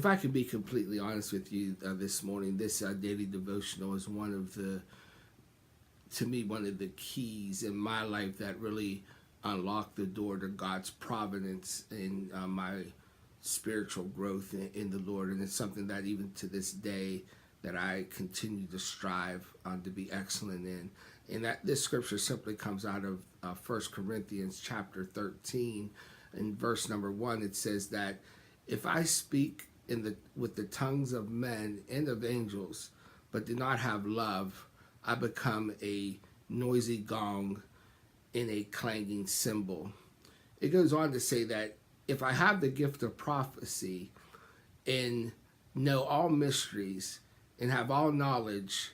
if I can be completely honest with you this morning, this daily devotional is one of the, to me, one of the keys in my life that really unlocked the door to God's providence in my spiritual growth in the Lord. And it's something that even to this day that I continue to strive to be excellent in. And that this scripture simply comes out of 1 Corinthians chapter 13. In verse number 1, it says that if I speak with the tongues of men and of angels, but do not have love, I become a noisy gong and a clanging cymbal. It goes on to say that if I have the gift of prophecy and know all mysteries and have all knowledge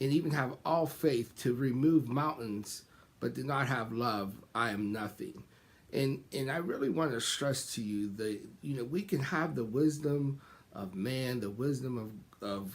and even have all faith to remove mountains, but do not have love, I am nothing. And I really want to stress to you that, you know, we can have the wisdom of man, the wisdom of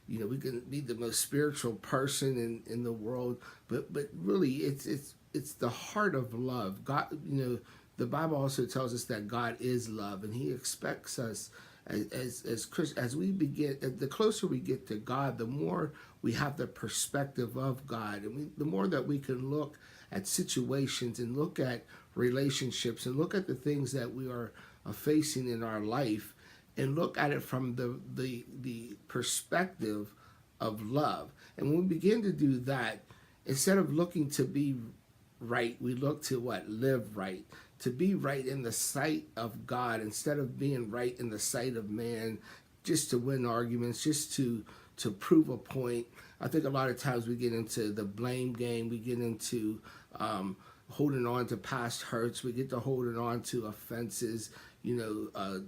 you know, we can be the most spiritual person in the world, but really it's the heart of love. God, you know, the Bible also tells us that God is love, and He expects us as we begin, the closer we get to God, the more we have the perspective of God, and the more that we can look at situations and look at relationships and look at the things that we are facing in our life, and look at it from the perspective of love. And when we begin to do that, instead of looking to be right, we look to what? Live right. To be right in the sight of God instead of being right in the sight of man, just to win arguments, just to prove a point. I think a lot of times we get into the blame game. We get into holding on to past hurts. We get to holding on to offenses. You know,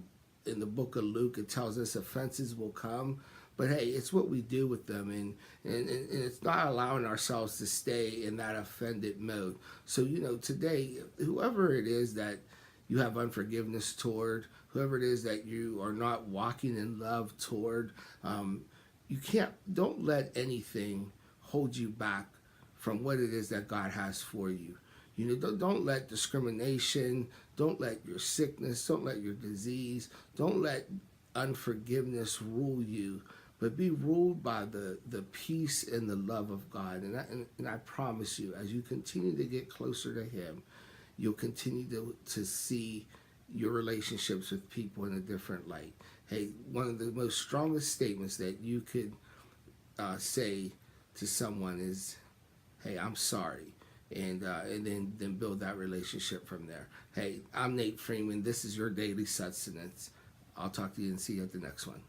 in the book of Luke, it tells us offenses will come. But hey, it's what we do with them, and it's not allowing ourselves to stay in that offended mode. So, you know, today, whoever it is that you have unforgiveness toward, whoever it is that you are not walking in love toward, don't let anything hold you back from what it is that God has for you. You know, don't let discrimination, don't let your sickness, don't let your disease, don't let unforgiveness rule you, but be ruled by the peace and the love of God. And I promise you, as you continue to get closer to Him, you'll continue to see your relationships with people in a different light. Hey, one of the most strongest statements that you could say to someone is, hey, I'm sorry. And then build that relationship from there. Hey, I'm Nate Freeman. This is your Daily Sustenance. I'll talk to you and see you at the next one.